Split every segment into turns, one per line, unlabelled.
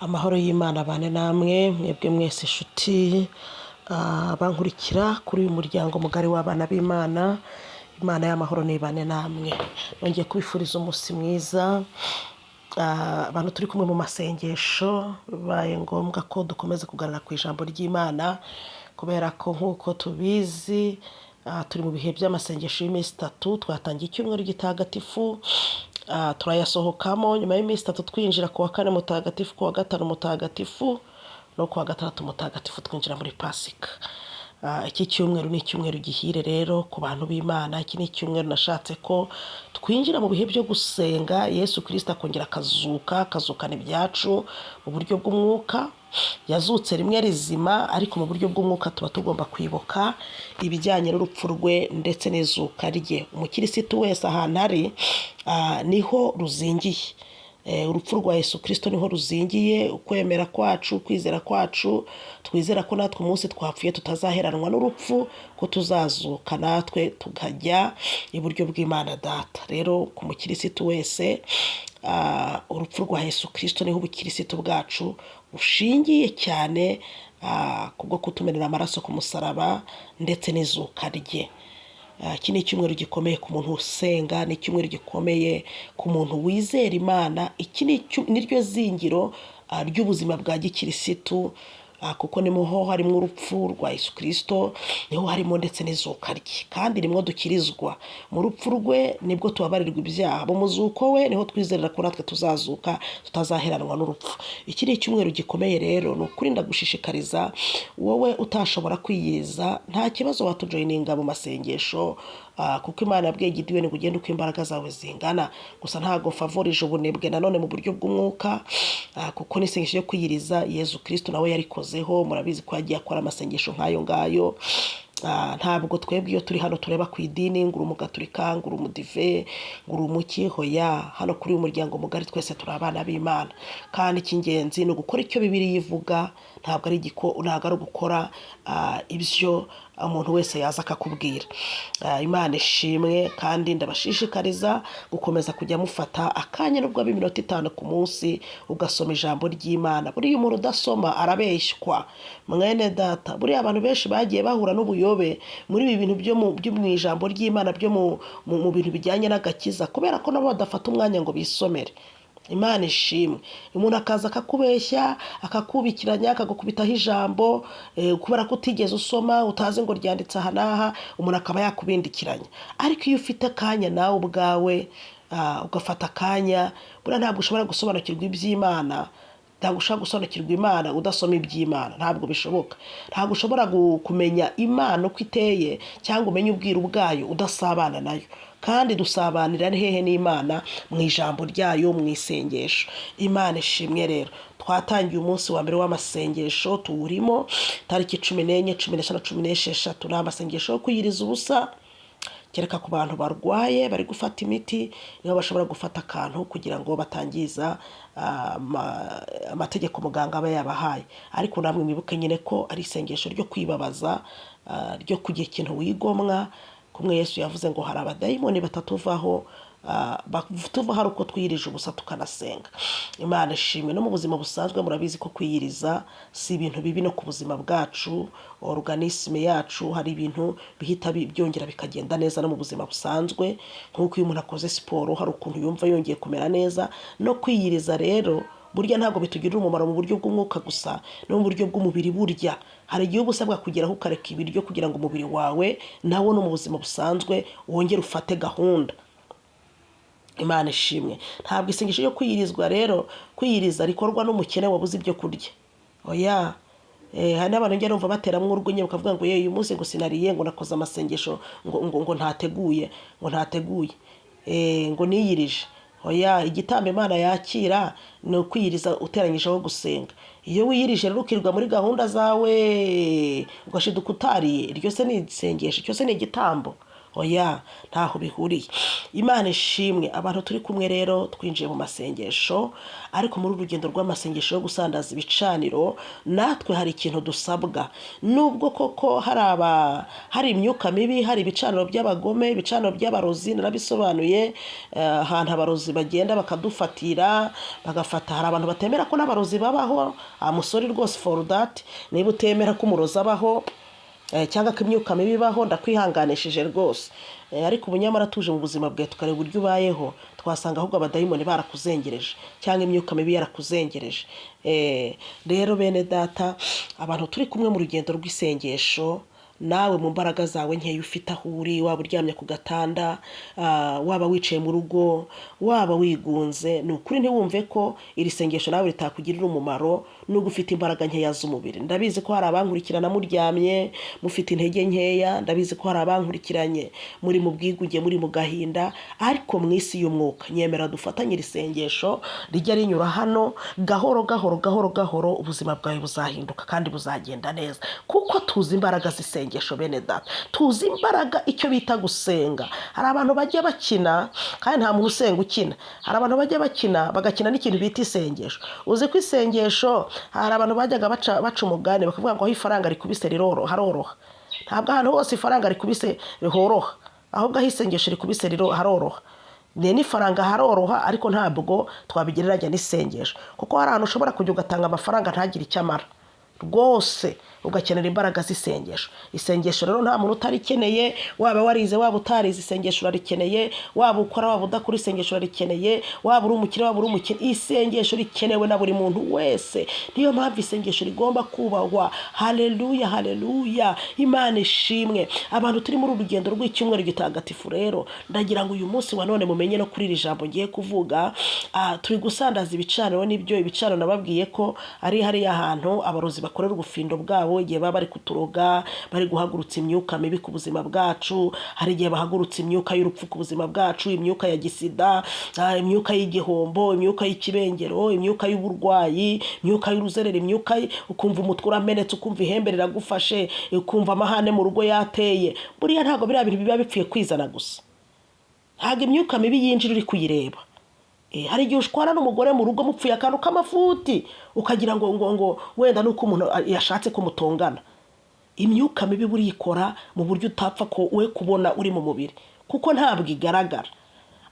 Amahoro y'Imana abane namwe mwebwe mwese inshuti bankurikira kuri uyu muryango mugari w'abana b'Imana. Imana y'amahoro nibane namwe. Nongeye kubifuriza umunsi mwiza. Abantu turi kumwe mu masengesho, bibaye ngombwa ko dukomeza kuganira ku ijambo ry'Imana kubera ko nk'uko tubizi turi mu bihe by'amasengesho y'iminsi 3. Twatangiye icyumweru gitagatifu, turayasohokamo nyuma y'iminsi 3 twinjira ku wa 4 mutagatifu, ku wa 5 mutagatifu no ku wa 6 mutagatifu twinjira muri Pasika. Iki cyumweru ni icyumweru gihire rero ku bantu b'Imana. Iki ni icyumweru nashatse ko twinjira mu bihe byo gusenga Yesu Kristo akongera akazukana ibyacu mu buryo bw'umwuka. Yazutse rimwe rizima, ariko mu buryo bw'umwuka tuba tugomba kwibuka ibijyanye n'urupfu rwe ndetse n'izuka rye. Umukirisitu wese ahantu ari niho ruzingiye. Urupfu rwa Yesu Kristo niho ruzingiye. Ukwemera kwacu, kwizera kwacu, twizera ko natwe umunsi twapfuye tutazaheranwa n'urupfu, ko tuzazuka natwe tukajya iburyo bw'Imana Data. Rero ku mukirisitu wese urupfu rwa Yesu Kristo niho ubukirisitu bwacu bushingiye cyane, kubwo kutumenera amaraso ku musaraba ndetse n'izuka rye. Iki ni icyumweru gikomeye ku muntu usenga, ni icyumweru gikomeye ku muntu wizera Imana. Iki ni ryo zingiro ry'ubuzima bwa gikirisitu, kuko niho harimo urupfu rwa Yesu Kristo, niho harimo ndetse n'izuka rye, kandi nimwo dukirizwa. Mu rupfu rwe nibwo tubabarirwa ibyaha, mu muzuko we niho twizerera ko natwe tuzazuka tutazaheranwa n'urupfu. Iki ni icyumweru gikomeye rero. Ni ukuri ndagushishikariza wowe utashobora kwiyiriza, nta kibazo watujoyininga mu masengesho, kuko Imana yabwiye Gideyoni ngo ugende uko imbaraga zawe zingana. Gusa ntago favorije ubunebwe nanone mu buryo bw'umwuka, kuko n'isengesho yo kwiyiriza Yesu Kristo nawe yarikozeho. Murabizi ko yagiye akora amasengesho nk'ayo ngayo. Ntabwo twebwe iyo turi hano tureba ku idini ngo uri umugaturika, ngo uri umudive, ngo uri umuki. Hoya, hano kuri uyu muryango mugari twese turi abana b'Imana, kandi icy'ingenzi ni ugukora icyo Bibiliya ivuga. Ntabwo ari ugukora ibyo umuntu wese yaza akakubwira. Imana ishimwe, kandi ndabashishikariza gukomeza kujya mufata akanya nubwo ari iminota 5 ku munsi ugasoma ijambo ry'Imana. Buriya umuntu udasoma arabeshywa mwene data. Buriya abantu benshi bagiye bahura n'ubuyobe muri ibi bintu byo mu ijambo ry'Imana, byo mu bintu bijyanye n'agakiza, kubera ko nabo badafata umwanya ngo bisomere. Imana ishimwe. Umuntu akaza akakubeshya, akakubikiranya, akagukubitaho ijambo, kubera ko utigeze usoma, utazi ngo ryanditse aha n'aha, umuntu akaba yakubindikiranya. Ariko iyo ufite akanya nawe ubwawe, ugafata akanya, buriya ntabwo ushobora gusobanukirwa iby'Imana, ntabwo ushobora gusobanukirwa Imana udasoma iby'Imana. Ntabwo bishoboka. Ntabwo ushobora kumenya Imana uko iteye cyangwa umenye ubwiru bwayo udasabana nayo. Kandi dusabanira hehe n'Imana? Mu ijambo ryayo, mu isengesho. Imana ishimwe rero. Twatangiye umunsi wa mbere w'amasengesho, tuwurimo tariki 14, 15, 16. Ni amasengesho yo kwiyiriza ubusa, kereka ku bantu barwaye bari gufata imiti, niho bashobora gufata akantu kugira ngo batangiza amategeko muganga aba yabahaye. Ariko namwe mwibuke nyine ko ari isengesho ryo kwibabaza, ryo kugira ikintu wigomwa. Kumwe Yesu yavuze ngo hari abadayimoni batatuvaho, tuva hari uko twiyirije ubusa tukanasenga. Imana ishimwe. No mu buzima busanzwe murabizi ko kwiyiriza si ibintu bibi. No ku buzima bwacu, organisme yacu, hari ibintu bihita byongera bikagenda neza no mu buzima busanzwe. Nk'uko iyo umuntu akoze siporo hari ukuntu yumva yongeye kumera neza. No kwiyiriza rero burya ntabwo bitugirira umumaro mu buryo bw'umwuka gusa, no mu buryo bw'umubiri. Burya hari igihe usabwa kugeraho ukareka ibiryo kugira ngo umubiri wawe nawo no mu buzima busanzwe wongere ufate gahunda. Imana ishimwe. Ntabwo isengesho yo kwiyirizwa rero, kwiyiriza rikorwa n'umukene wabuze ibyo kurya. Oya, hari n'abantu njya numva bateramwo urwunye bakavuga ngo uyu munsi ngo sinariye, ngo nakoze amasengesho ngo ntateguye, ngo niyirije. Oya, igitambo Imana yakira ni ukwiyiriza uteranyijeho gusenga. Iyo wiyirije rero ukirwa muri gahunda zawe ugashiduka utariye, iryo se ni isengesho, iryo se ni igitambo. oya ntaho bihuriye. Imana ishimwe. Abantu turi kumwe rero twinjiye mu masengesho, ariko muri urugendo rw'amasengesho yo gusandaza ibicaniro natwe hari ikintu dusabwa. Nubwo koko hari imyuka mibi, hari ibicaniro by'abagome, ibicaniro by'abarozi, narabisobanuye. Ahantu abarozi bagenda bakadufatira bagafata, hari abantu batemera ko n'abarozi babaho. Musore rwose for that, niba utemera ko umurozi abaho cyangwa ko imyuka mibi ibaho, ndakwihanganishije rwose. Ariko ubunyamara tuje mu buzima bwawe tukareba uburyo ubayeho, twasanga ahubwo abadayimoni barakuzengereje cyangwa imyuka mibi yarakuzengereje. Rero bene data, abantu turi kumwe mu rugendo rw'isengesho, nawe mu mbaraga zawe nkeya ufite aho uri, waba uryamye ku gatanda, waba wicaye mu rugo, waba wigunze, ni ukuri ntiwumve ko iri sengesho nawe ritakugirira umumaro nubwo ufite imbaraga nkeya z'umubiri. Ndabizi ko hari abankurikirana muryamye mufite intege nkeya, ndabizi ko hari abankurikiranye muri mu bwigunge, muri mu gahinda, ariko mu isi y'umwuka nyemera dufatanye iri sengesho rijya rinyura hano gahoro gahoro gahoro gahoro, ubuzima bwawe buzahinduka kandi buzagenda neza, kuko tuzi imbaraga z'isengesho. Bene data, tuzi imbaraga icyo bita gusenga. Hari abantu bajya bakina, kandi nta muntu usenga ukina. Hari abantu bajya bakina bagakina n'ikintu bita isengesho. Uzi ko isengesho, hari abantu bajyaga baca umugani bakavuga ngo aho ifaranga rikubise haroroha. Ntabwo ahantu hose ifaranga rikubise horoha, ahubwo aho isengesho rikubise haroroha. N'ifaranga haroroha, ariko ntabwo twabigereranya n'isengesho, kuko hari ahantu ushobora kujya ugatanga amafaranga ntagire icyo amara rwose, ugakenera imbaraga z'isengesho. Isengesho rero nta muntu utarikeneye, waba warize waba utarize, isengesho urarikeneye, waba ukora waba udakora, isengesho urarikeneye, waba uri umukire waba uri umukene, isengesho rikenewe na buri muntu wese. Niyo mpamvu isengesho rigomba kubahwa. Haleluya, haleluya, Imana ishimwe. Abantu turi muri urugendo rw'icyumweru gitagatifu rero, ndagira ngo uyu munsi wa none mumenye no kuri iri jambo ngiye kuvuga. Turi gusandaza ibicaniro, n'ibyo ibicaniro nababwiye ko ari hariya ahantu abarozi bakorera ubufindo bwabo igihe baba bari kuturoga, bari guhagurutsa imyuka mibi ku buzima bwacu. Hari igihe bahagurutsa imyuka y'urupfu ku buzima bwacu, imyuka ya gisida, imyuka y'igihombo, imyuka y'ikibengero, imyuka y'uburwayi, imyuka y'uruzerero, imyuka ukumva umutwe uramenetse, ukumva ihembe riragufashe, ukumva amahane mu rugo yateye. Buriya ntabwo biriya bintu biba bipfuye kwizana gusa, ntabwo imyuka mibi yinjira uri kuyireba. Hari igihe ushwana n'umugore mu rugo mupfuye akantu k'amafuti, ukagira ngo wenda nuko umuntu yashatse ko mutongana. Imyuka mibi buri ikora mu buryo utapfa ko we kubona uri mu mubiri, kuko ntabwo igaragara.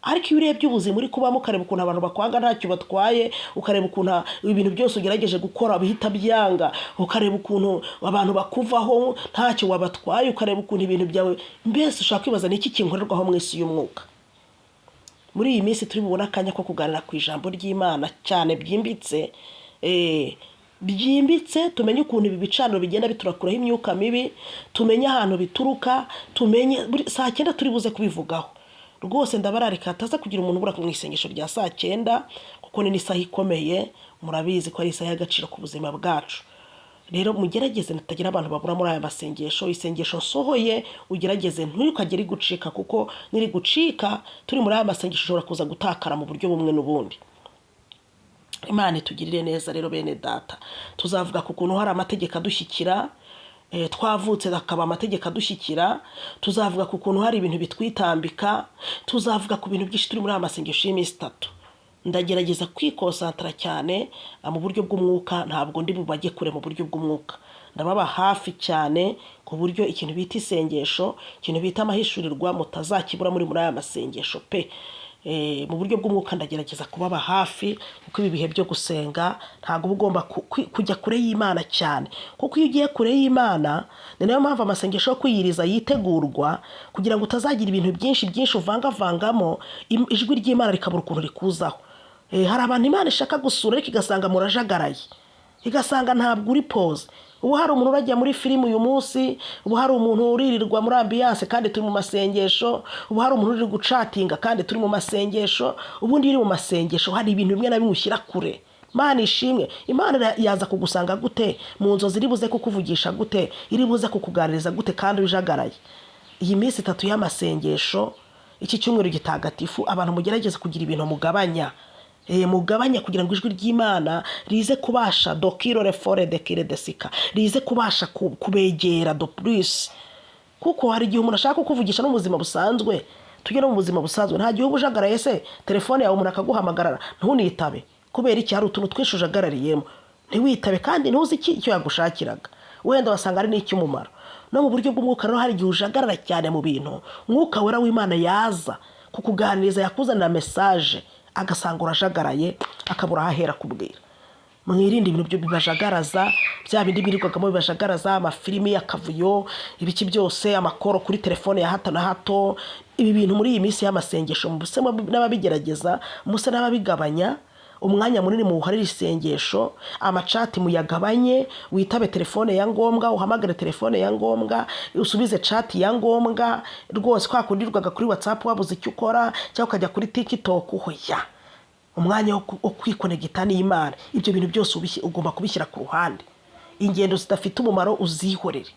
Ariko iyo urebye ubuzima uri kubamo, ukareba ukuntu abantu bakwanga ntacyo batwaye, ukareba ukuntu ibintu byose ugerageje gukora bihita byanga, ukareba ukuntu abantu bakuvaho ntacyo wabatwaye, ukareba ukuntu ibintu byawe, mbese ushaka kwibaza ni iki kinkorerwaho mu isi y'umwuka. Muri iyi minsi turi bubona akanya ko kuganira ku ijambo ry'Imana cyane byimbitse, tumenye ukuntu ibi bicaniro bigenda biturakuraho imyuka mibi, tumenye ahantu bituruka, tumenye saa 9 turi buze kubivugaho. Rwose ndabararika hataza kugira umuntu ubura mu isengesho rya saa 9, kuko ni isaha ikomeye, murabizi ko ari isaha y'agaciro ku buzima bwacu. Rero mugerageze natagira abantu babura muri aya masengesho. Isengesho nsohoye ugerageze ntukagere gucika, kuko niri gucika turi muri aya masengesho ushobora kuza gutakara mu buryo bumwe n'ubundi. Imana itugirire neza. Rero bene data, tuzavuga ku kuntu hari amategeko adushyikira, twavutse akaba amategeko adushyikira. Tuzavuga ku kuntu hari ibintu bitwitambika. Tuzavuga ku bintu byinshi turi muri aya masengesho y'iminsi 3. Ndagerageza kwikonsantara cyane mu buryo bw'umwuka, ntabwo ndi bubajye kure mu buryo bw'umwuka. Ndababa hafi cyane ku buryo ikintu bita isengesho, ikintu bita amahishurirwa mutazakibura muri aya masengesho pe. Mu buryo bw'umwuka ndagerageza kubaba hafi, kuko ibi bihe byo gusenga ntabwo ugomba kujya kure y'Imana cyane, kuko iyo ugiye kure y'Imana ni nayo mpamvu amasengesho yo kwiyiriza yitegurwa, kugira ngo utazagira ibintu byinshi uvangavangamo, ijwi ry'Imana rikabura ukuntu rikuzaho. Hari abantu Imana ishaka gusura ariko igasanga murajagaraye, igasanga ntabwo uri pause. Ubu hari umuntu urajya muri filime uyu munsi, ubu hari umuntu uririrwa muri ambiance kandi turi mu masengesho, ubu hari umuntu uri gucatinga kandi turi mu masengesho. Ubundi iri mu masengesho hari ibintu bimwe na bimwe ushyira kure. Imana ishimwe. Imana yaza kugusanga gute mu nzozi, iri buze kukuvugisha gute, iri buze kukuganiriza gute kandi ujagaraye. Iyi minsi 3 y'amasengesho, iki cyumweru gitagatifu, abantu mugerageze kugira ibintu mugabanya. Mugabanya kugira ngo ijwi ry'Imana rize kubasha dokiro refore de kire desika, rize kubasha kubegera do plus. kuko hari igihe umuntu ashaka kukuvugisha no mu buzima busanzwe, tujye no mu buzima busanzwe, nta gihe uba ujagaraye se telefone yawe umuntu akaguhamagarara ntunitabe, kubera iki? Hari utuntu twinshi ujagarariyemo, ntiwitabe kandi ntuzi icyo yagushakiraga, wenda wasanga ari n'icy'umumaro. No mu buryo bw'umwuka rero hari igihe ujagarara cyane mu bintu, Mwuka Wera w'Imana yaza kukuganiriza, yakuzanira mesaje, agasanga urajagaraye, akabura aho ahera kubwira. Mwirinde ibintu byo bibajagaraza, bya bindi birirwagamo bibajagaraza, amafilimi, akavuyo, ibiki byose, amakoro kuri telefone ya hato na hato. Ibi bintu muri iyi minsi y'amasengesho muse n'ababigerageza, muse n'ababigabanya, umwanya munini muwuharire isengesho, amacati muyagabanye, witabe telefone ya ngombwa, uhamagare telefone ya ngombwa, usubize chat ya ngombwa, rwose kwa kundirwaga kuri WhatsApp wabuze icyo ukora, cyangwa ukajya kuri TikTok, hoya umwanya wo kwikonegita n'Imana. Ibyo bintu byose ugomba kubishyira ku ruhande. Ingendo zidafite umumaro uzihorere,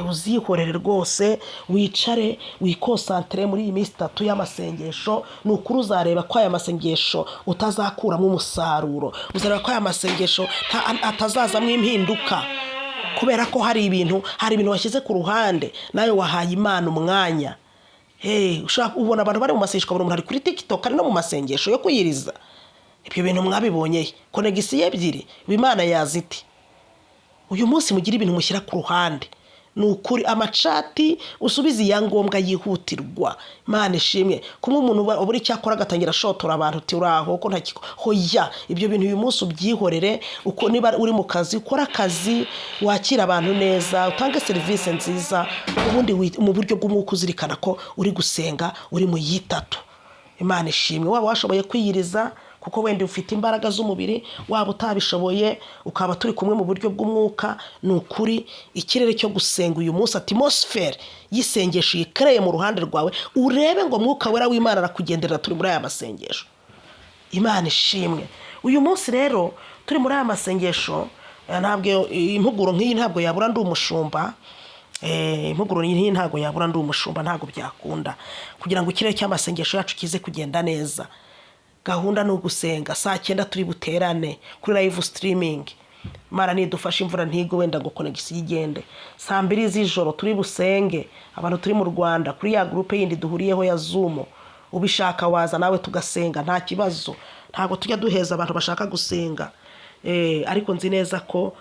uzihorere rwose, wicare wikonsantere muri iyi minsi 3 y'amasengesho. Ni ukuri uzareba ko aya masengesho utazakuramo umusaruro, uzareba ko aya masengesho atazazamo impinduka, kubera ko hari ibintu washyize ku ruhande, nawe wahaye Imana umwanya. Ushaka ubona abantu bari mu masengesho, ukabona umuntu ari kuri TikTok ari no mu masengesho yo kuyiriza. Ibyo bintu mwabibonye, konegisiyo ebyiri Imana yaziti. Uyu munsi mugira ibintu mushyira ku ruhande, ni ukuri amacati usubize iya ngombwa yihutirwa. Imana ishimwe. Kumwe umuntu uburi cyakora agatangira shotora abantu uti uraho ko ntakiko, hoya ibyo bintu uyu munsi ubyihorere. Uko niba uri mu kazi, ukora akazi, wakira abantu neza, utange serivisi nziza, ubundi mu buryo bw'umwuka uzirikana ko uri gusenga, uri mu yitatu. Imana ishimwe. Waba washoboye kwiyiriza kuko wenda ufite imbaraga z'umubiri, waba utabishoboye ukaba turi kumwe mu buryo bw'umwuka, ni ukuri ikirere cyo gusenga uyu munsi, atmosphere yisengesho yikereye mu ruhande rwawe, urebe ngo Mwuka Wera w'Imana arakugenderera turi muri aya masengesho. Imana ishimwe. Uyu munsi rero turi muri aya masengesho, ntabwo impuguro nk'iyi ntabwo yabura ndi umushumba. Impuguro nk'iyi ntabwo yabura ndi umushumba, ntabwo byakunda, kugira ngo ikirere cy'amasengesho yacu kize kugenda neza. Gahunda ni ugusenga, saa 9 turi buterane kuri live streaming. Imana nidufasha imvura ntigo wenda ngo connection igende. Saa 2 z'ijoro turi busenge, abantu turi mu Rwanda kuri ya groupe yindi duhuriyeho ya Zoom. Ubishaka waza nawe tugasenga, nta kibazo. Ntabwo tujya duheza abantu bashaka gusenga. Ariko nzi neza ko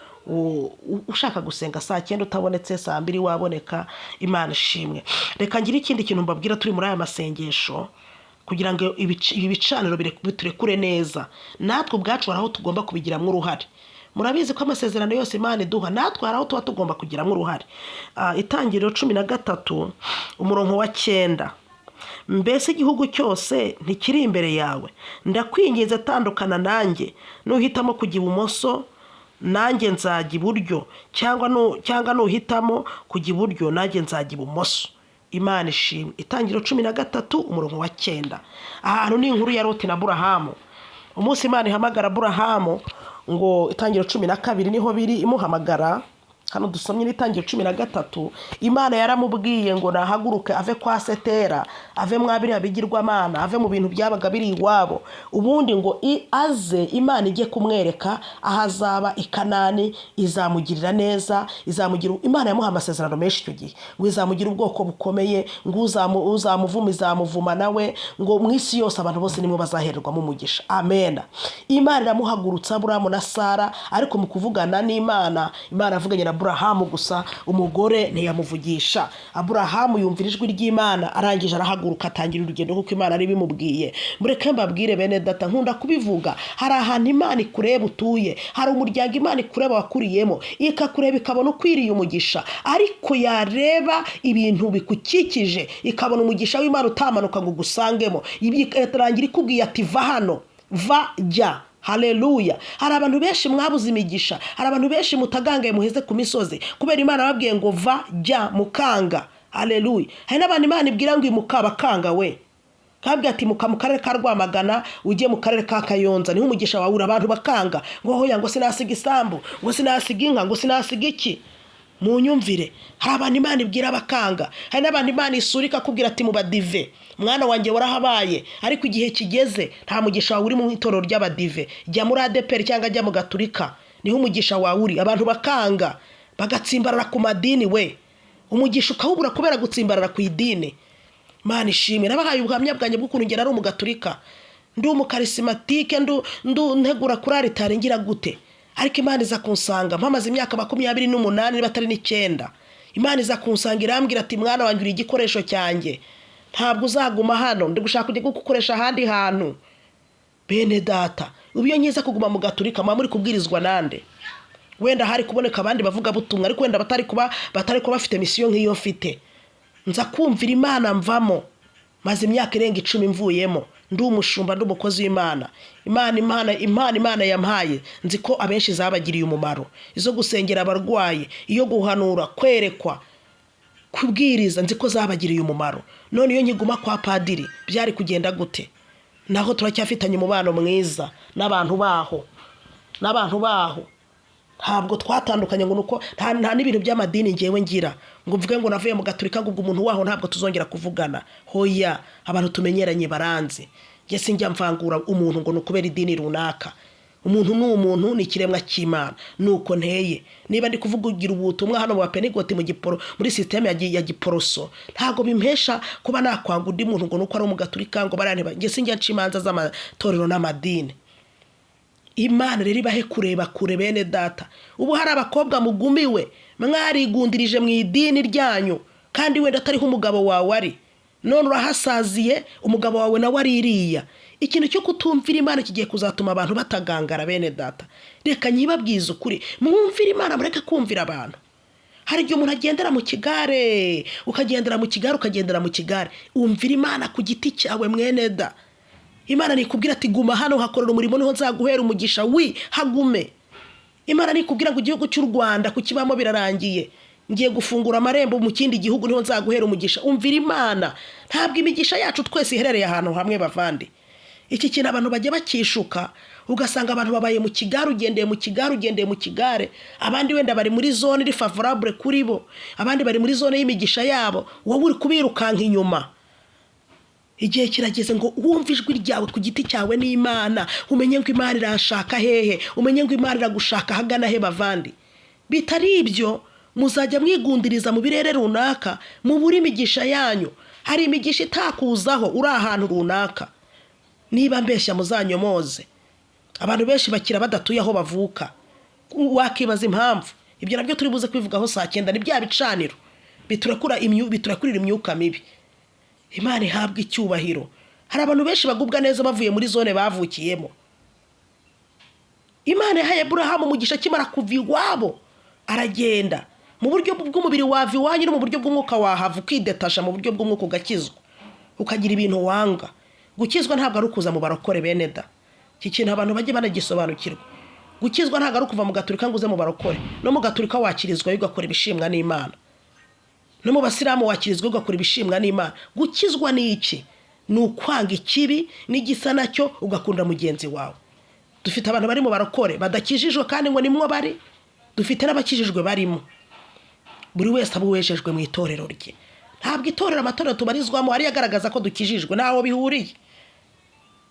ushaka gusenga saa 9 utabonetse saa 2 waboneka. Imana ishimwe. Reka ngira ikindi kintu mbabwira turi muri aya masengesho, kugira ngo ibi bicaniro biturekure neza. Natwe ubwacu haraho tugomba kubigiramo uruhare. Murabizi ko amasezerano yose Imana iduha, natwe haraho tuba tugomba kugiramo uruhare. Itangiriro 13 umurongo wa 9. Mbese igihugu cyose ntikiri imbere yawe, ndakwinginze tandukana nanjye, nuhitamo kujya ibumoso nanjye nzajya iburyo, cyangwa nuhitamo kujya iburyo nanjye nzajya ibumoso. Imana ishimwe. Itangiriro 13 umurongo wa 9. Ahantu ni inkuru ya Loti na Aburahamu. Umunsi Imana ihamagara Aburahamu, ngo Itangiriro 12 niho biri imuhamagara. Hano dusomye n'Itangiriro 13, Imana yaramubwiye ngo nahaguruke ave kwa Setera, ave mwabiri abigirwamana, ave mu bintu byabaga biri iwabo, ubundi ngo aze Imana ijye kumwereka ahazaba ikanani, izamugirira neza, izamugira. Imana yamuha amasezerano menshi icyo gihe, ngo izamugira ubwoko bukomeye, ngo uzamuvuma izamuvuma nawe, ngo mu isi yose abantu bose nimwe bazahererwamo umugisha. Amen. Imana iramuhagurutsa Aburahamu na Sara, ariko mu kuvugana n'Imana, Imana avuganye na Aburahamu gusa, umugore ntiyamuvugisha. Aburahamu yumvira ijwi ry'Imana, arangije arahaguruka atangira urugendo kuko Imana ari bimubwiye. Mureke mbabwire bene data, nkunda kubivuga, hari ahantu Imana ikureba utuye, hari umuryango Imana ikureba wakuriyemo, ikakureba ikabona ukwiriye umugisha, ariko yareba ibintu bikukikije ikabona umugisha w'Imana utamanuka ngo gusangemo, ikarangira ikubwiye ati va hano, va jya. Haleluya. Hari abantu benshi mwabuze imigisha, hari abantu benshi mutagangaye muheze ku misozi kubera Imana babwiye ngo va jya mukanga. Haleluya. Hari n'abandi Imana ibwira ngo imuka bakanga we, kabwi ati muka mu karere ka Rwamagana ujye mu karere ka Kayonza, niho umugisha wawe uri. Abantu bakanga ngo hoya, ngo sinasiga isambu, ngo sinasiga inka, ngo sinasiga iki. Munyumvire, hari abantu Imana ibwira bakanga, hari n'abandi Imana isurika kubwira ati mubadive, mwana wanjye warahabaye, ariko igihe kigeze nta mugisha wawe uri mu itorero ry'abadive, jya muri ADPR cyangwa jya mu Gaturika, niho umugisha wawe uri. Abantu bakanga bagatsimbarara ku madini we. umugisha ukawubura kubera gutsimbarara ku idini. Imana ishimwe. Nabahaye ubuhamya bwanjye bw'ukuntu ngera ari umugaturika, ndi umukarisimatike, ntegura kuri aritari ngira gute, ariko Imana iza kunsanga mpamaze imyaka 28 niba atari 9. Imana iza kunsanga irambwira ati mwana wanjye uri igikoresho cyanjye, ntabwo uzaguma hano, ndi gushaka kujya gukoresha ahandi hantu. Bene data, ubiyo nyiza kuguma mu gaturika muri kubwirizwa nande? Wenda hari kuboneka abandi bavuga butumwa, ariko wenda batari kuba bafite misiyo nk'iyo mfite. Nza kumvira Imana mvamo, maze imyaka irenga 10 mvuyemo, ndi umushumba, ndi umukozi w'Imana. Imana yampaye, nzi ko abenshi zabagiriye umumaro, izo gusengera abarwayi, iyo guhanura, kwerekwa, kubwiriza, nzi ko zabagiriye umumaro. None iyo nkiguma kwa padiri byari kugenda gute? Naho turacyafitanye umubano mwiza n'abantu baho. Ntabwo twatandukanye ngo nuko nta n'ibintu by'amadini ngewe ngira ngo mvuge ngo navuye mu gaturika ngo umuntu waho ntabwo tuzongera kuvugana. Hoya, abantu tumenyeranye baranzi. Nge sinjya mvangura umuntu ngo nukubera idini runaka. Umuntu ni umuntu, ni ikiremwa cy'Imana, nuko nteye. Niba ndi kuvugira ubutumwa hano mu Bapentekote muri system ya Giporoso, ntago bimpesha kuba nakwanga undi muntu ngo nuko ari umugaturika ngo barane. Nge sinjya ncimanza z'amatorero n'amadini. Imana rero ibahe kureba kure bene data. Ubu hari abakobwa mugumiwe, mwarigundirije mu idini ryanyu, kandi wenda atariho umugabo wawe ari. None urahasaziye, umugabo wawe nawe aririya. Ikintu cyo kutumvira Imana kigiye kuzatuma abantu batagangara bene data. Reka nyibabwiza ukuri, mwumvira Imana, mureke kumvira abantu. Hari igihe umuntu agendera mu kigare, ukagendera mu kigare, umvira Imana ku giti cyawe mwene da. Imana nikubwira ati guma hano hakorera umurimo niho nzaguhera umugisha, hagume. Imana nikubwira ngo igihugu cy'u Rwanda kukibamo birarangiye, ngiye gufungura amarembo mu kindi gihugu niho nzaguhera umugisha, umvira Imana. Ntabwo imigisha yacu twese iherereye ahantu hamwe bavandi. Iki kintu abantu bajya bakishuka, ugasanga abantu babaye mu kigare, ugendeye mu kigare, abandi wenda bari muri zone iri favorable kuri bo, abandi bari muri zone y'imigisha yabo, wowe uri kubirukanka inyuma. Igihe kirageze ngo wumve ijwi ryawe ku giti cyawe n'Imana, umenye ngo Imana irashaka hehe, umenye ngo Imana iragushaka hagana he bavandi. Bitari ibyo muzajya mwigundiriza mu birere runaka, mu buri imigisha yanyu. Hari imigisha itakuzaho uri ahantu runaka. Niba mbeshya muzanyomoze. Abantu benshi bakira badatuye aho bavuka. Wakibaza impamvu. Ibyo nabyo turi buze kwivugaho saa 9 ni bya bicaniro biturakurira imyuka mibi. Imana ihabwa icyubahiro. Hari abantu benshi bagubwa neza bavuye muri zone bavukiyemo. Imana yahaye Aburahamu umugisha kimara kuva iwabo, aragenda mu buryo bw'umubiri wava iwanyu no mu buryo bw'umwuka wahava, ukidetasha mu buryo bw'umwuka ugakizwa, ukagira ibintu wanga. Gukizwa ntabwo ari ukuza mu barokore bene da. Iki kintu abantu bajye banagisobanukirwa. Gukizwa ntabwo ari kuva mu gaturika ngo uze mu barokore. No mu gaturika wakirizwa ugakora ibishimwa n'Imana. No mu basilamu wakirizwa ugakora ibishimwa n'Imana. Gukizwa ni iki? Ni ukwanga ikibi n'igisa nacyo ugakunda mugenzi wawe. Dufite abantu bari mu barokore badakijijwe kandi ngo nimwo bari. Dufite n'abakijijwe barimo. Buri wese abuwejejwe mu itorero rye. Ntabwo itorero amatorero tubarizwamo ari yagaragaza ko dukijijwe, naho bihuriye.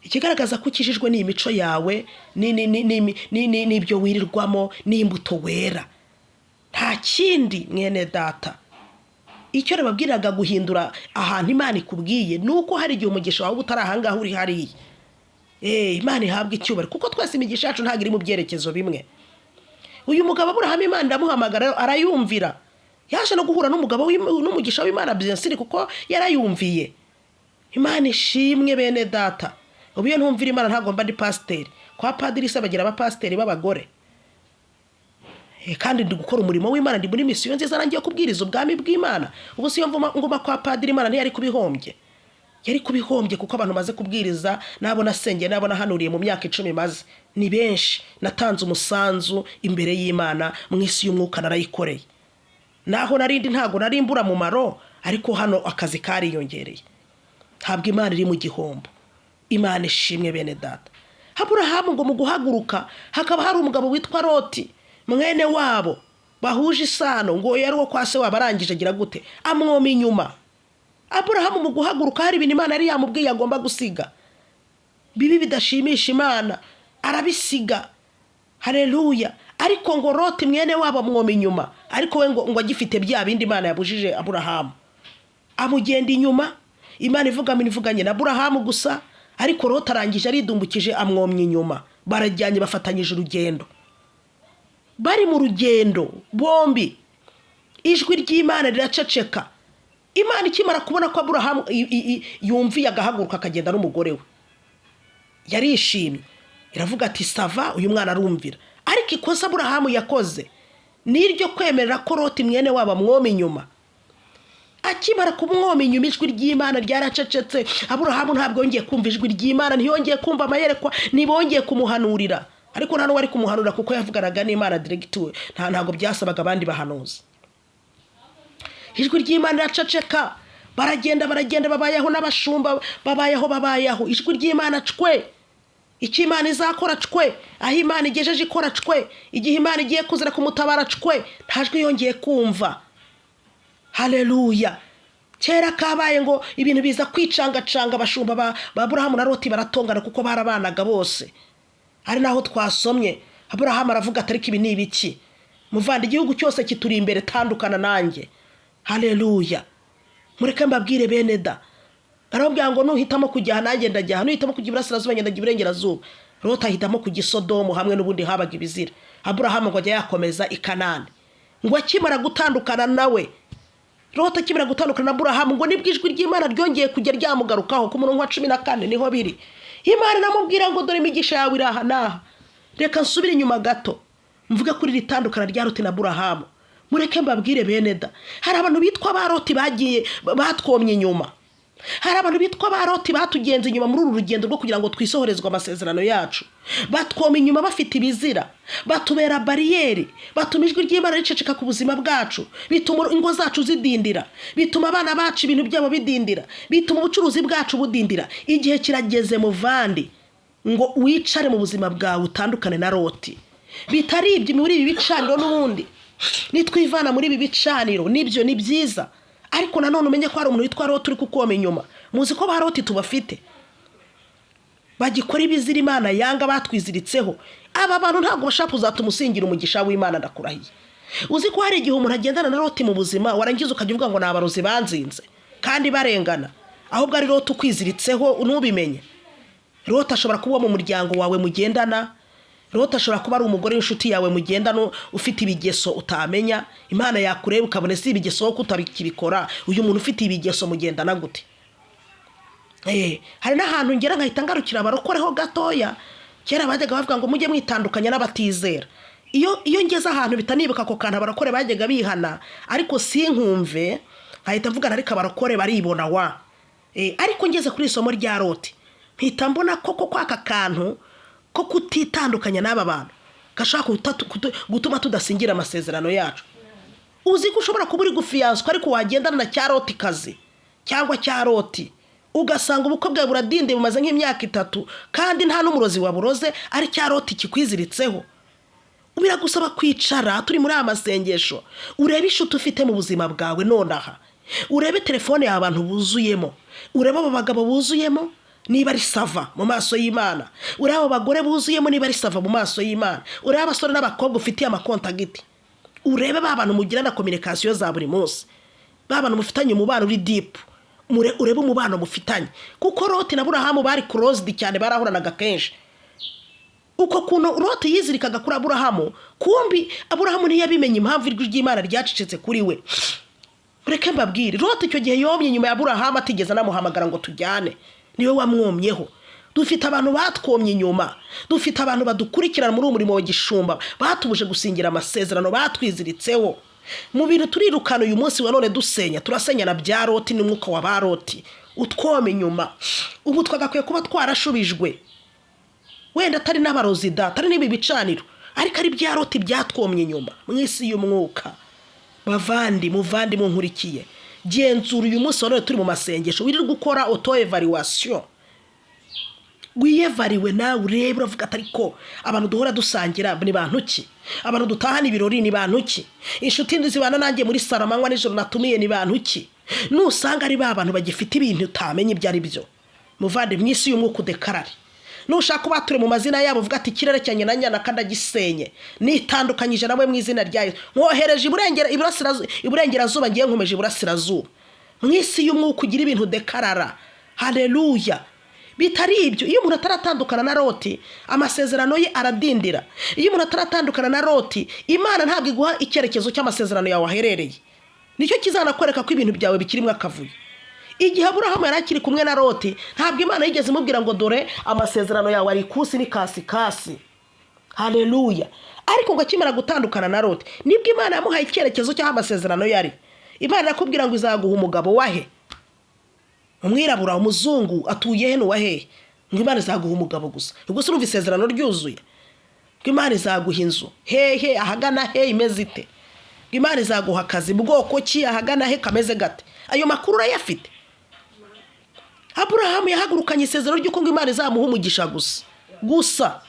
Ikigaragaza ko ukijijwe ni imico yawe, ni ibyo wirirwamo, ni imbuto wera. Nta kindi mwene data. Icyo nababwiraga guhindura ahantu Imana ikubwiye nuko hari igihe umugisha wawe utari ahangaha uri hariya. Imana ihabwa icyubahiro kuko twese imigisha yacu ntabwo iri mu byerekezo bimwe. Uyu mugabo Aburahamu Imana ndamuhamagara arayumvira. Yaje no guhura n'umugabo n'umugisha w'Imana byensiri kuko yarayumviye. Imana ishimwe bene data. Ubiyo ntumvira Imana ntabwo mba ndi pasiteri. Kwa padiri se bagira abapasiteri b'abagore. Kandi ndi gukora umurimo w'Imana, ndi muri misiyo nziza nangiye kubwiriza ubwami bw'Imana. Ubu siyo ngoma kwa padiri Imana ntiyari kubihombye. Yari kubihombye kuko abantu maze kubwiriza nabo nasengeye nabo nahanuriye mu myaka 10 maze. Ni benshi natanze umusanzu imbere y'Imana mu isi y'umwuka narayikoreye. Naho narindi ntago narimbura mu maro, ariko hano akazi kariyongereye. Ntabwo Imana iri mu gihombo. Imana ishimwe bene data. Aburahamu ngo mu guhaguruka hakaba hari umugabo witwa Loti, mwene wabo bahuje isano, ngo yari wo kwa se wabarangije agira gute amwoma inyuma. Aburahamu mu guhaguruka hari ibintu Imana yari yamubwiye agomba gusiga, bibi bidashimisha Imana arabisiga. Haleluya. ariko ngo Loti mwene wabo amwoma inyuma, ariko we ngo agifite bya bindi Imana yabujije Aburahamu, amugenda inyuma. Imana ivuganye na Aburahamu gusa, ariko Loti arangije aridumbukije amwomye inyuma. Barajyanye bafatanyije urugendo, bari mu rugendo bombi, ijwi ry'Imana riraceceka. Imana ikimara kubona ko Aburahamu yumviye agahaguruka akagenda n'umugore we, yarishimye, iravuga ati sava, uyu mwana arumvira. Ariko ikosa Aburahamu yakoze niryo kwemerera ko Loti mwene wabo amwoma inyuma. Akimara kumwoma inyuma, ijwi ry'Imana ryaracecetse. Aburahamu ntabwo yongeye kumva ijwi ry'Imana, ntiyongeye kumva amayerekwa, ntibongeye kumuhanurira. Ariko nta n'uwari kumuhanurira kuko yavuganaga n'Imana direct, ntabwo byasabaga abandi bahanuzi. Ijwi ry'Imana riraceceka, baragenda babayeho n'abashumba, babayeho. Ijwi ry'Imana cwe, icyo Imana izakora cwe, aho Imana igejeje ikora cwe, igihe Imana igiye kuzira kumutabara cwe, nta jwi yongeye kumva. Haleluya. Kera kabaye ngo ibintu biza kwicangacanga, abashumba ba Aburahamu na Loti baratongana kuko barabanaga bose. Ari naho twasomye Aburahamu aravuga ati ariko ibi ni ibiki? Muvandi, igihugu cyose kituri imbere, tandukana nanjye. Haleluya. Mureke mbabwire bene da, arababwira ngo nuhitamo kujya nanjye ndajya, nuhitamo kujya iburasirazuba ngenda iburengerazuba. Loti ahitamo kujya i Sodomu, hamwe n'ubundi habaga ibizira. Aburahamu ngo ajya yakomeza i Kanani. Ngo akimara gutandukana nawe, Loti akimara gutandukana na Aburahamu, ngo nibwo ijwi ry'Imana ryongeye kujya ryamugarukaho ku murongo wa 14 niho biri. Imana namubwira ngo dore imigisha yawe iri aha n'aha. Reka nsubire inyuma gato mvuga kuri ritandukana rya Loti na Aburahamu. Mureke mbabwire bene da, hari abantu bitwa ba Loti bagiye batwomye inyuma. Hari abantu bitwa ba Loti batugenze inyuma muri uru rugendo rwo kugira ngo twisohorezwe amasezerano yacu. Batwoma inyuma bafite ibizira, batubera bariyeri, batuma ijwi ry'Imana riceceka ku buzima bwacu, bituma ingo zacu zidindira, bituma abana bacu ibintu byabo bidindira, bituma ubucuruzi bwacu budindira. Igihe kirageze muvandi ngo wicare mu buzima bwawe utandukane na Loti. Bitari ibyo muri ibi bicaniro n'ubundi nitwivana muri ibi bicaniro, nibyo ni byiza, ariko nanone umenye ko hari umuntu witwa Loti uri kukoma inyuma. Muzi ko ba Loti tubafite bagikora ibizira Imana yanga, batwiziritseho. Aba bantu ntabwo bashaka kuzatuma usingira umugisha w'Imana, ndakurahiye. Uzi ko hari igihe umuntu agendana na Loti mu buzima, warangiza ukajya uvuga ngo ni abarozi banzinze, kandi barengana, ahubwo ari Loti ukwiziritseho ntubimenye. Loti ashobora kuba mu muryango wawe mugendana, Loti ashobora kuba ari umugore w'inshuti yawe mugendano ufite ibigeso utamenya. Imana yakureba ukabone si ibigeso ko utabikibikora. Uyu muntu ufite ibigeso mugendana gute? Hari n'ahantu ngera nkahita ngarukira abarokoreho gatoya. Kera bajyaga bavuga ngo mujye mwitandukanya n'abatizera. Iyo ngeze ahantu bitanibuka ako kantu abarokore bajyaga bihana, ariko sinkumve, nkahita mvugana ariko abarokore baribona wa. Ariko ngeze kuri isomo rya Loti, mpita mbona koko kwaka kantu ko kutitandukanya n'aba bantu gashaka gutuma tudasingira amasezerano yacu. Uzi ko ushobora kuba uri gufiyanswa ariko wagendana na cya Loti kazi cyangwa cya Loti, ugasanga ubukwe bwawe buradinde bumaze nk'imyaka 3 kandi nta n'umurozi waburoze, ari cya Loti kikwiziritseho. Biragusaba kwicara turi muri amasengesho, urebe ishuti ufite mu buzima bwawe nonaha, urebe telefone y'abantu buzuyemo, urebe abo bagabo buzuyemo niba ari sava mu maso y'Imana, urebe abo bagore buzuyemo niba ari sava mu maso y'Imana, urebe abasore n'abakobwa ufitiye amakontagiti, urebe babantu mugirana communication za buri munsi, babantu mufitanye umubano uri deep, urebe umubano mufitanye. Kuko Loti na Aburahamu bari closed cyane, barahuranaga kenshi. Uko kuno Loti yizirikaga kuri Aburahamu, kumbi Aburahamu ntiyabimenye impamvu ijwi ry'Imana ryacecetse kuri we. Reke mbabwire, Loti icyo gihe yomye nyuma ya Aburahamu atigeze namuhamagara ngo tujyane, niwe wamwomyeho. Dufite abantu batwomye inyuma, dufite abantu badukurikirana muri umurimo wa gishumba, batubuje gusingira amasezerano, batwiziritseho. Mu bintu turirukana uyu munsi wa none dusenya, turasenya na bya Loti n'umwuka wa ba Loti utwome inyuma. Ubu twagakwiye kuba twarashubijwe, wenda atari n'abarozi da, atari n'ibi bicaniro, ariko ari bya Loti byatwomye inyuma mu isi y'umwuka. Bavandi muvandi munkurikiye, genzura uyu munsi wa none turi mu masengesho, wirirwa gukora auto evaluation, wiyevariwe nawe urebe uravuga atari ko abantu duhora dusangira ni bantu ki, abantu dutahana ibirori ni bantu ki, inshuti ndizibana nanjye muri saramanywa n'ijoro natumiye ni bantu ki. Nusanga ari ba bantu bagifite ibintu utamenye ibyo ari byo, muvandi mwisi y'umwuka udekarare, nushaka ubature mu mazina yabo uvuga ati ikirere cyanjye na nyana kandagisenye nitandukanyije nawe mu izina ryayo nkohereje iburengerazuba ngiye nkomeje iburasirazuba mu isi y'umwuka ugira ibintu dekarara. Haleluya. Bitari ibyo, iyo umuntu ataratandukana na Loti amasezerano ye aradindira. Iyo umuntu ataratandukana na Loti Imana ntabwo iguha icyerekezo cy'amasezerano yawe aherereye. Nicyo kizanakwereka ko ibintu byawe bikirimo akavuyo. Igihe Aburahamu yari akiri kumwe na Loti ntabwo Imana yigeze imubwira ngo dore amasezerano yawe ari kusi ni kasi. Haleluya. Ariko ngo akimara gutandukana na Loti nibwo Imana yamuhaye icyerekezo cy'aho amasezerano yari. Imana yakubwira ngo izaguha umugabo wahe, umwirabura, umuzungu, atuye he n'uwahe, ngo Imana izaguha umugabo gusa. Ubwo se urumva isezerano ryuzuye? Ngo Imana izaguha inzu hehe, ahagana he imeze ite? Ngo Imana izaguha akazi bwoko ki, ahagana he kameze gate? Ayo makuru urayafite? Aburahamu yahagurukanye isezerano ry'uko ngo Imana izamuha umugisha gusa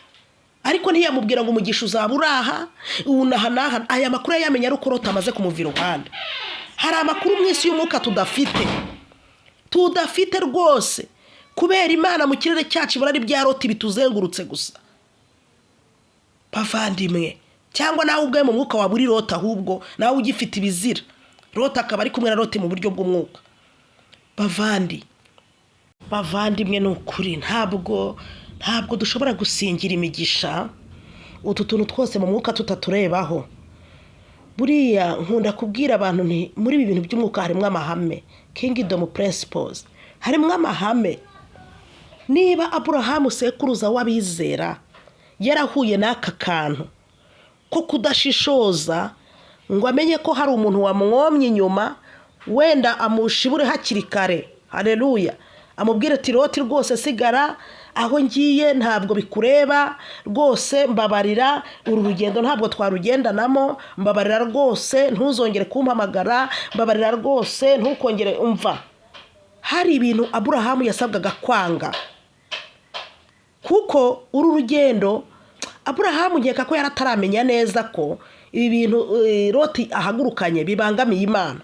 ariko ntiyamubwira ngo umugisha uzaburaha unahanaha. Aya makuru yamenya ari uko Loti amaze kumuvira uruhande. Hari amakuru mu isi y'umwuka tudafite rwose, kubera Imana mu kirere cyacu ibara bya Loti bituzengurutse gusa. Bavandimwe, cyangwa nawe ubwawe mu mwuka wa buri Loti, ahubwo nawe ugifite ibizira. Loti akaba ari kumwe na Loti mu buryo bw'umwuka. Bavandimwe ni ukuri ntabwo dushobora gusingira imigisha utu tuntu twose mu mwuka tutaturebaho. Buriya nkunda kubwira abantu nti muri ibi bintu by'umwuka harimo amahame, kingdom principles, harimo amahame. Niba Aburahamu sekuruza w'abizera yarahuye n'aka kantu ko kudashishoza ngo amenye ko hari umuntu wamwomye inyuma, wenda amushibure hakiri kare, haleluya, amubwire ati Loti rwose sigara aho ngiye ntabwo bikureba rwose, mbabarira uru rugendo ntabwo twarugendanamo, mbabarira rwose ntuzongere kumpamagara, mbabarira rwose ntukongere umva. Hari ibintu Aburahamu yasabwaga kwanga, kuko uru rugendo Aburahamu nkeka ko yarataramenya neza ko ibi bintu Loti ahagurukanye bibangamiye Imana.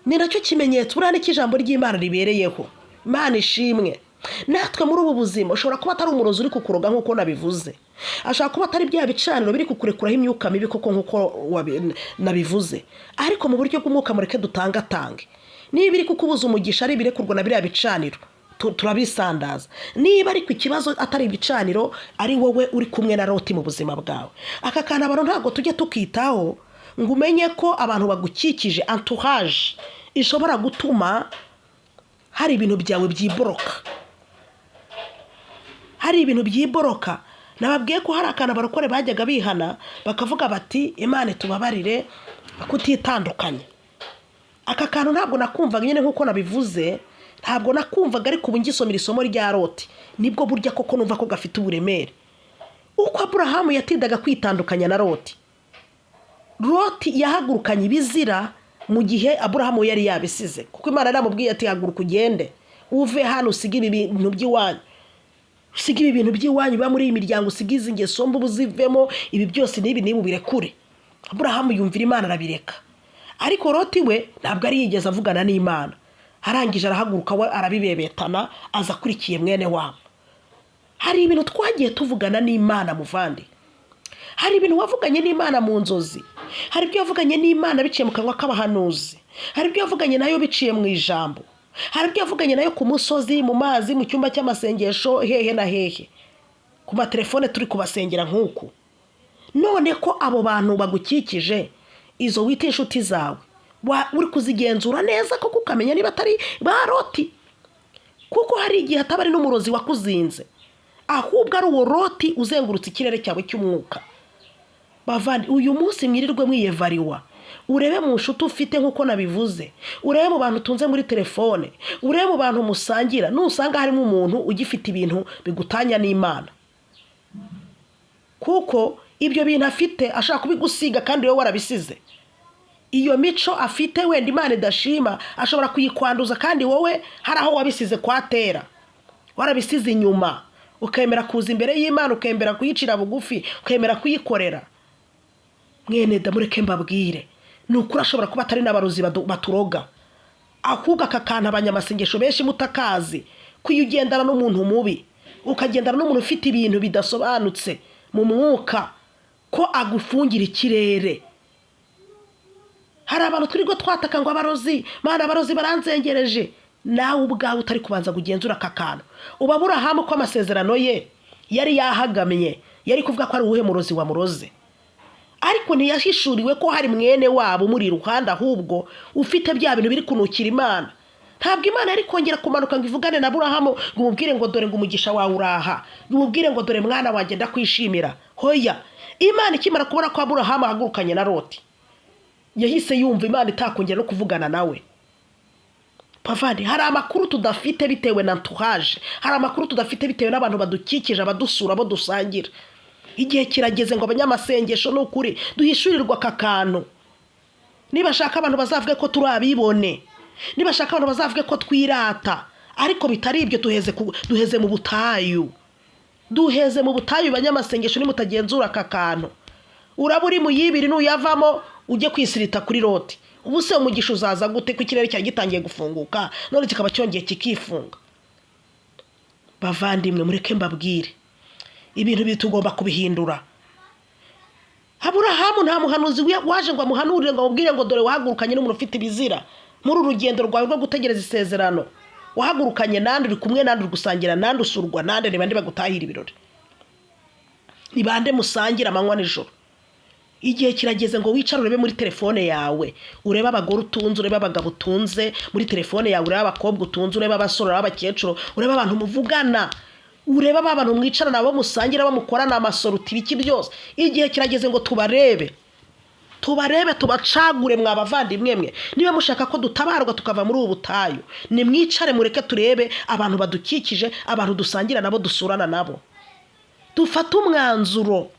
Ni nacyo kimenyetso urane cy'ijambo ry'Imana ribereyeho. Imana ishimwe. Natwe muri ubu buzima ushobora kuba atari umurozi uri kukuroga nk'uko nabivuze, ashobora kuba atari bya bicaniro biri kukurekuraho imyuka mibi koko nk'uko nabivuze, ariko mu buryo bw'umwuka mureke dutangatange. Niba iri kukubuza umugisha ari ibirekurwa na biriya bicaniro turabisandaza. Niba ariko ikibazo atari ibicaniro ari wowe uri kumwe na Loti mu buzima bwawe, aka kana abantu ntabwo tujye tukitaho ngo umenye ko abantu bagukikije entourage ishobora gutuma hari ibintu byawe byiboroka. Hari ibintu byiboroka. Nababwiye ko hari akana barokore bajyaga bihana bakavuga bati Imana tubabarire kutitandukanya. Aka kantu ntabwo nakumvaga nyine nk'uko nabivuze, ntabwo nakumvaga, ariko ubu ngisomera isomo rya Loti nibwo burya koko numva ko gafite uburemere. Uko Aburahamu yatindaga kwitandukanya na Loti, Loti yahagurukanye ibizira mu gihe Aburahamu yari yabisize, kuko Imana yaramubwiye ati haguruka ugende uve hano usige ibi bintu by'iwanyu, usige ibi bintu by'iwanyu biba muri iyi miryango, usige izi ngeso mbi uzivemo, ibi byose n'ibi mubirekure. Aburahamu yumvira Imana arabireka, ariko Loti we ntabwo ari yigeze avugana n'Imana. Arangije arahaguruka we arabibebetana aza kurikiye mwene wabo. Hari ibintu twagiye tuvugana n'Imana muvandi. Hari ibintu wavuganye n'Imana mu nzozi, hari ibyo wavuganye n'Imana biciye mu kanwa k'abahanuzi, hari ibyo wavuganye nayo biciye mu ijambo, hari ibyo wavuganye nayo ku musozi, mu mazi, mu cyumba cy'amasengesho, hehe na hehe, ku matelefone turi kubasengera nk'uku. None ko abo bantu bagukikije, izo wita inshuti zawe, uri kuzigenzura neza kuko ukamenya niba atari ba Loti, kuko hari igihe ataba ari n'umurozi wakuzinze, ahubwo ari uwo Loti uzengurutse ikirere cyawe cy'umwuka. Bavandi, uyu munsi mwirirwe mwiyevariwa, urebe mu nshuti ufite nk'uko nabivuze, urebe mu bantu utunze muri telefone, urebe mu bantu musangira, nusanga harimo umuntu ugifite ibintu bigutanya n'Imana, kuko ibyo bintu afite ashaka kubigusiga kandi wowe warabisize. Iyo mico afite wenda Imana idashima ashobora kuyikwanduza, kandi wowe hari aho wabisize kwatera, warabisize inyuma, ukemera kuza imbere y'Imana, ukemera kuyicira bugufi, ukemera kuyikorera. Mwene damureke mbabwire, nukuri ashobora kuba atari n'abarozi baturoga, ahubwo aka kantu abanyamasengesho benshi mutakazi kuyugendana n'umuntu mubi, ukagendana n'umuntu ufite ibintu bidasobanutse mu mwuka ko agufungira ikirere. Hari abantu turigo twataka ngo abarozi, mana abarozi baranzengereje, nawe ubwawe utari kubanza kugenzura aka kantu. Uba Aburahamu ko amasezerano ye yari yahagamye, yari kuvuga ko ari uwuhe murozi wamuroze, ariko ntiyahishuriwe ko hari mwene wabo muri iruhande ahubwo ufite bya bintu biri kunukira Imana. Ntabwo Imana yari kongera kumanuka ngo ivugane na Aburahamu ngo umubwire ngo dore ngo umugisha wawe uraha, ngo umubwire ngo dore mwana wanjye ndakwishimira. Hoya, Imana ikimara kubona ko Aburahamu ahagurukanye na Loti, yahise yumva Imana itakongera no kuvugana nawe. Pavandi, hari amakuru tudafite bitewe na entourage, hari amakuru tudafite bitewe n'abantu badukikije, abadusura, abo dusangira. Igihe kirageze ngo abanyamasengesho n'ukuri duhishurirwa aka kantu. Niba shaka abantu bazavuge ko turi abibone, niba shaka abantu bazavuge ko twirata, ariko bitari ibyo duheze mu butayu. Duheze mu butayu banyamasengesho nimutagenzura aka kantu. Uraba uri mu yibiri n'uyavamo ujye kwisirita kuri Loti. Ubu se umugisha uzaza gute ko ikirere cyari gitangiye gufunguka none kikaba cyongeye kikifunga? Bavandimwe, mureke mbabwire, ibintu bitugomba kubihindura. Aburahamu nta muhanuzi waje ngo amuhanurire ngo amubwire ngo dore wahagurukanye n'umuntu ufite ibizira muri urugendo rwawe rwo gutegereza isezerano. Wahagurukanye nande, uri kumwe nande, uri gusangira nande, usurwa nande, ni bande bagutahira ibirori, ni bande musangira amanywa n'ijoro. Igihe kirageze ngo wicare urebe muri telefone yawe, urebe abagore utunze, urebe abagabo utunze muri telefone yawe, urebe abakobwa utunze, urebe abasore, urebe abakecuru, urebe abantu muvugana, urebe abantu mwicarana nabo musangira bamukorana amasoruti biki byose. Igihe kirageze ngo tubarebe, tubacagure mwabavandimwe mwe. Niba mushaka ko dutabarwa tukava muri ubu butayu, ni mwicare mureke turebe abantu badukikije, abantu dusangira nabo, dusurana nabo, dufate umwanzuro.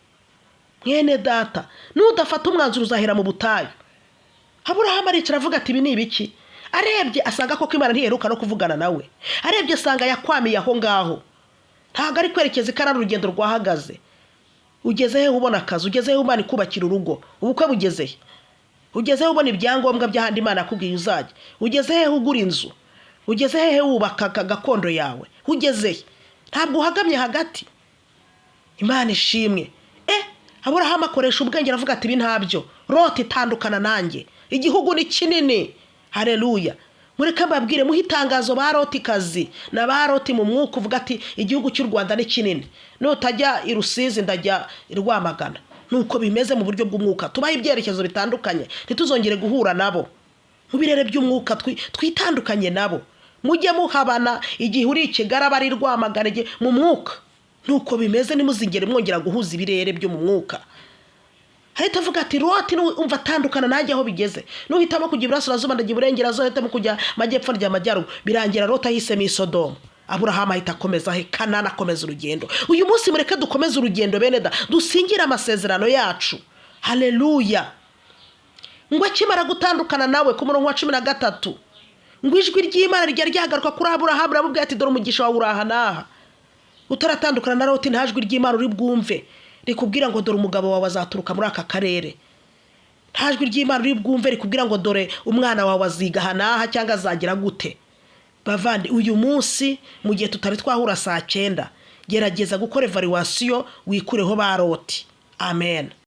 Mwene data, nudafata umwanzuro uzahera mu butayu. Aburahamu aricara avuga ati ibi ni ibiki? Arebye asanga ko Imana ntiheruka no kuvugana nawe. Arebye asanga yakwamiye aho ngaho, ntabwo ari kwerekeza ikarara urugendo rwahagaze. Ugeze he ubona akazi? Ugeze he Imana ikubakira urugo? Ubukwe bugeze he? Ugeze he ubona ibyangombwa by'ahandi Imana yakubwiye uzajya? Ugeze he ugura inzu? Ugeze he wubaka gakondo yawe? Ugeze he? Ntabwo uhagamye hagati. Imana ishimwe. Aburahamu akoresha ubwenge aravuga ati ibi ntabyo. Loti, tandukana nanjye, igihugu ni kinini. Haleluya. Mureke mbabwire, muhitangazo ba Loti kazi na ba Loti mu mwuka uvuga ati igihugu cy'u Rwanda ni kinini, nutajya i Rusizi ndajya i Rwamagana. Nuko bimeze mu buryo bw'umwuka. Tubaho ibyerekezo bitandukanye, ntituzongere guhura nabo. Mu birere by'umwuka twitandukanye nabo. Mujye muhabana igihe uri Kigaraba ari Rwamagana mu mwuka. Nuko bimeze, nimuzingere mwongera guhuza ibirere byo mu mwuka. Ahita avuga ati Loti, umva tandukana nanjye aho bigeze. Nuhitamo kujya iburasirazuba ndajya iburengerazuba, hitamo kujya majyepfo rya majyaruguru, birangira Loti ahisemo Sodomu. Aburahamu ahita akomeza he Kanani, akomeza urugendo. Uyu munsi mureke dukomeze urugendo bene da, dusingire amasezerano yacu. Haleluya. Ngo akimara gutandukana nawe ku murongo wa 13, ngo ijwi ry'Imana ryari ryagaruka kuri Aburahamu ramubwira ati dore umugisha wawe uraha naha. Utaratandukana na Loti nta jwi ry'Imana uri bwumve rikubwira ngo dore umugabo wawe azaturuka muri aka karere. Nta jwi ry'Imana uri bwumve rikubwira ngo dore umwana wawe aziga hanaha cyangwa azagira gute. Bavandi, uyu munsi mu gihe tutari twahura saa 9, gerageza gukora evaluation wikureho ba Loti. Amen.